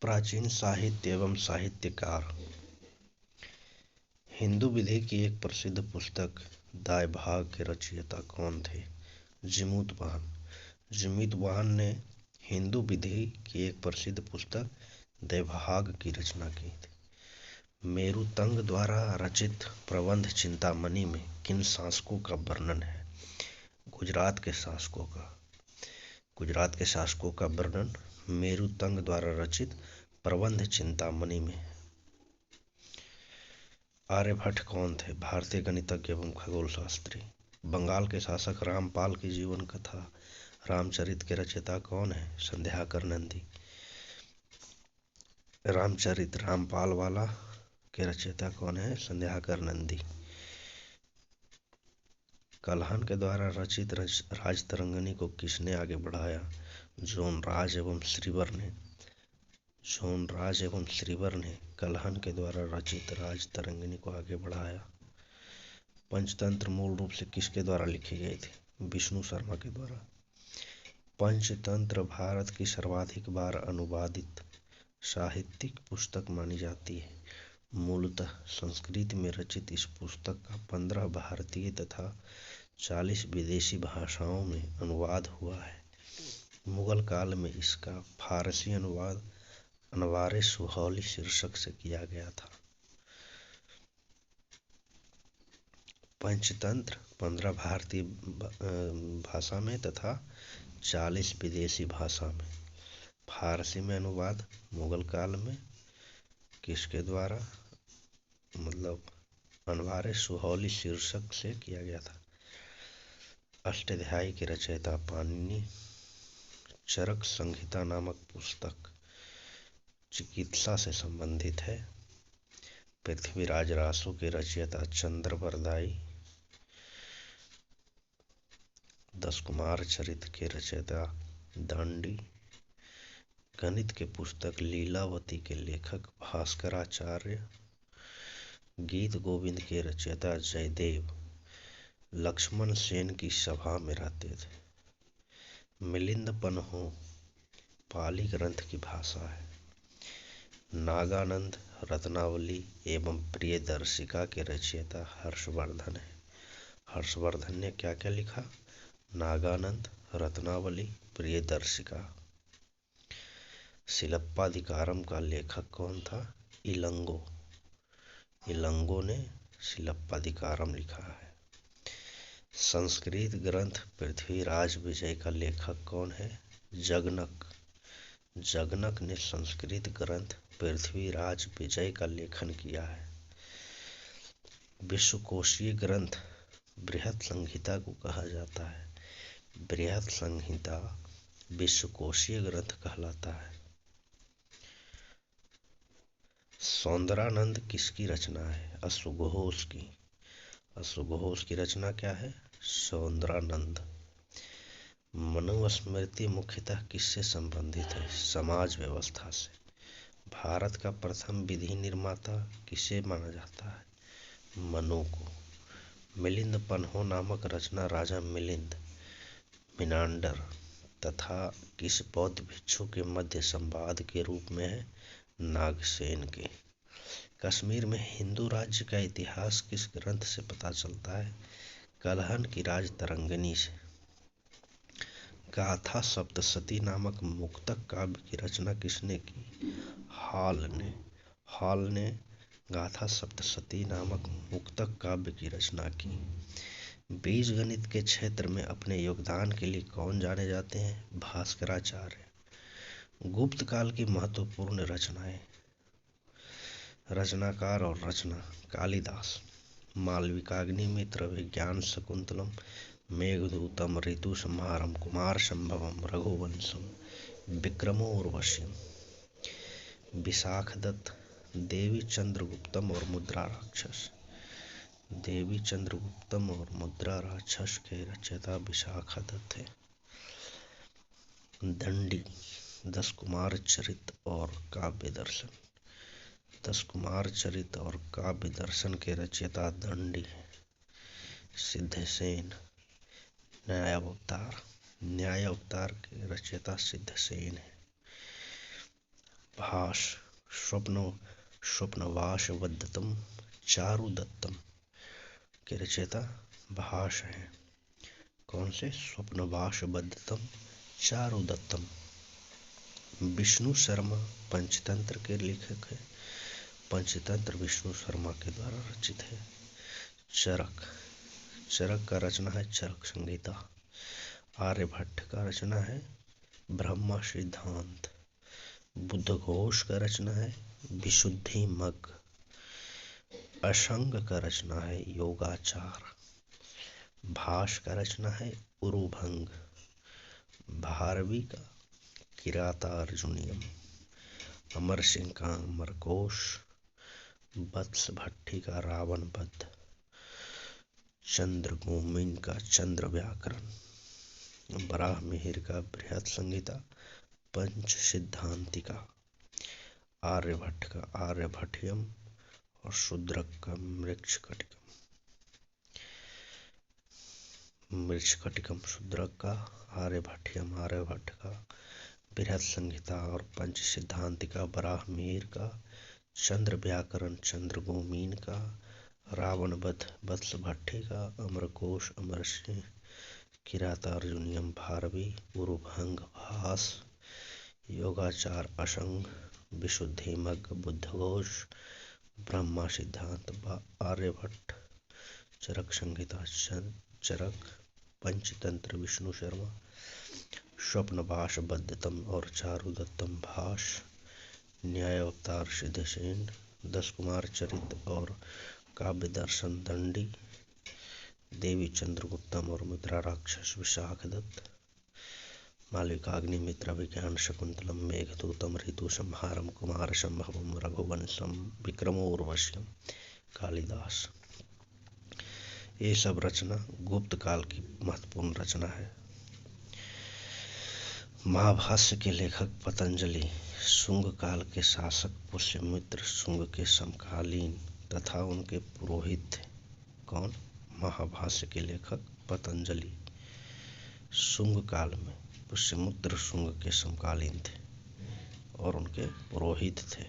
प्राचीन साहित्य एवं साहित्यकार। हिंदू विधि की एक प्रसिद्ध पुस्तक दाय भाग के रचयिता कौन थे? जिमूतवाहन। जिमूतवाहन ने हिंदू विधि की एक प्रसिद्ध पुस्तक दैवभाग की रचना की थी। मेरुतंग द्वारा रचित प्रबंध चिंतामणि में किन शासकों का वर्णन है? गुजरात के शासकों का वर्णन मेरुतंग द्वारा रचित प्रबंध चिंतामणि में। आर्यभट्ट कौन थे? भारतीय गणितज्ञ एवं खगोल शास्त्री। बंगाल के शासक रामपाल की जीवन कथा रामचरित के रचयिता कौन है? संध्याकर नंदी। रामचरित रामपाल वाला के रचयिता कौन है? संध्याकर नंदी। कल्हन के द्वारा रचित राजतरंगिणी को किसने आगे बढ़ाया? जोनराज एवं श्रीवर ने कल्हन के द्वारा रचित राजतरंगिणी को आगे बढ़ाया। पंचतंत्र मूल रूप से किसके द्वारा लिखी गई थी? विष्णु शर्मा के द्वारा। पंचतंत्र भारत की सर्वाधिक बार अनुवादित साहित्यिक पुस्तक मानी जाती है। मूलतः संस्कृत में रचित इस पुस्तक का 15 भारतीय तथा 40 विदेशी भाषाओं में अनुवाद हुआ है। मुगल काल में इसका फारसी अनुवाद अनवारे सुहौली शीर्षक से किया गया था। पंचतंत्र 15 भारतीय भाषा में तथा 40 विदेशी भाषा में। फारसी में अनुवाद मुगल काल में किसके द्वारा? मतलब अनवारे सुहौली शीर्षक से किया गया था। अष्टाध्यायी के रचयिता पाणिनि। चरक संहिता नामक पुस्तक चिकित्सा से संबंधित है। पृथ्वीराज रासो के रचयिता चंद्रबरदाई। दशकुमार चरित के रचयिता दंडी। गणित के पुस्तक लीलावती के लेखक भास्कराचार्य। गीत गोविंद के रचयिता जयदेव लक्ष्मण सेन की सभा में रहते थे। मिलिंद पन्हो पाली ग्रंथ की भाषा है। नागानंद रत्नावली एवं प्रियदर्शिका के रचयिता हर्षवर्धन है। हर्षवर्धन ने क्या क्या लिखा? नागानंद, रत्नावली, प्रियदर्शिका। शिलप्पाधिकारम का लेखक कौन था? इलंगो। इलंगो ने शिलप्पाधिकारम लिखा है। संस्कृत ग्रंथ पृथ्वीराज विजय का लेखक कौन है? जगनक। जगनक ने संस्कृत ग्रंथ पृथ्वीराज विजय का लेखन किया है। विश्वकोशीय ग्रंथ बृहत संहिता को कहा जाता है। बृहत संहिता विश्वकोशीय ग्रंथ कहलाता है। सौंदरानंद किसकी रचना है? अश्वघोष की। अश्वघोष की रचना क्या है? सौंदरानंद। मनुस्मृति मुख्यतः किससे संबंधित है? समाज व्यवस्था से। भारत का प्रथम विधि निर्माता किसे माना जाता है? मनु को। मिलिंद पन्हो नामक रचना राजा मिलिंद मिनांडर तथा किस बौद्ध भिक्षु के मध्य संवाद के रूप में है? नागसेन के। कश्मीर में हिंदू राज्य का इतिहास किस ग्रंथ से पता चलता है? कल्हन की राजतरंगिणी से। गाथा सप्तशती नामक मुक्तक काव्य की रचना किसने की? हाल ने गाथा सप्तशती नामक मुक्तक काव्य की रचना की। बीजगणित के क्षेत्र में अपने योगदान के लिए कौन जाने जाते हैं? भास्कराचार्य। गुप्त काल की महत्वपूर्ण रचनाएं। रचनाकार और रचना कालिदास। मालविकाग्निमित्र, विज्ञान शकुंतलम, मेघदूतम, ऋतुसंहारम, कुमार संभवम, रघुवंशम, विक्रमो उर्वशीम। विशाखदत्त। देवी चंद्रगुप्तम और मुद्रा राक्षस। देवी चंद्रगुप्तम और मुद्रा राक्षस के रचयिता विशाखदत्त है। दंडी। दशकुमार चरित और काव्य दर्शन। दशकुमार चरित और काव्य दर्शन के रचयिता दंडी है। सिद्धसेन। न्याय अवतार के रचयिता सिद्धसेन है। भाष स्वप्नवास वदतम चारुदत्तम के रचयिता भाष हैं। कौन से? स्वप्नवास वदतम चारुदत्तम। विष्णु शर्मा पंचतंत्र के लेखक है। पंचतंत्र विष्णु शर्मा के द्वारा रचित है। चरक का रचना है चरक संहिता। आर्यभट्ट का रचना है ब्रह्म सिद्धांत। बुद्धघोष का रचना है विशुद्धिमग्ग। असंग का रचना है योगाचार। भाष का रचना है उरुभंग। भारवी का किरातार्जुनीयम। अमर सिंह का अमरकोश। वत्स भट्टी का रावण वध। चंद्रगोमिन का चंद्र व्याकरण। बराह मिहिर का बृहत संहिता पंच सिद्धांतिका। आर्यभट्ट का आर्यभट्टियम और शूद्रक का मृच्छकटिकम। शूद्रक का आर्यभट्टियम, आर्यभट्ट का बृहत संहिता और पंच सिद्धांतिका। बराह मिहिर का चंद्र व्याकरण। चंद्रगोमीन का रावण वध। वत्स भट्टी का अमरकोश। अमर सिंह किरातार्जुनीयम। भारवी उरुभंग। भास योगाचार। असंग विशुद्धिमग्ग। बुद्धघोष ब्रह्म सिद्धांत। आर्यभट्ट चरक संहिता। चरक पंचतंत्र विष्णु शर्मा। स्वप्नवास वदतम और चारुदत्तम। भाष न्याय अवतार सिद्धसेन। 10 कुमार चरित और काव्य दर्शन दंडी। देवी चंद्रगुप्तम और मित्रा राक्षस विशाखदत्त। मालविकाग्निमित्र विज्ञान शकुंतलम। मेघदूतम ऋतु संहारम। कुमार संभवम रघुवंशम। विक्रमोर्वश्यम कालिदास। ये सब रचना गुप्त काल की महत्वपूर्ण रचना है। महाभाष्य के लेखक पतंजलि शुंग काल के शासक पुष्यमित्र शुंग के समकालीन तथा उनके पुरोहित थे। कौन? महाभाष्य के लेखक पतंजलि शुंग काल में पुष्यमित्र शुंग के समकालीन थे और उनके पुरोहित थे।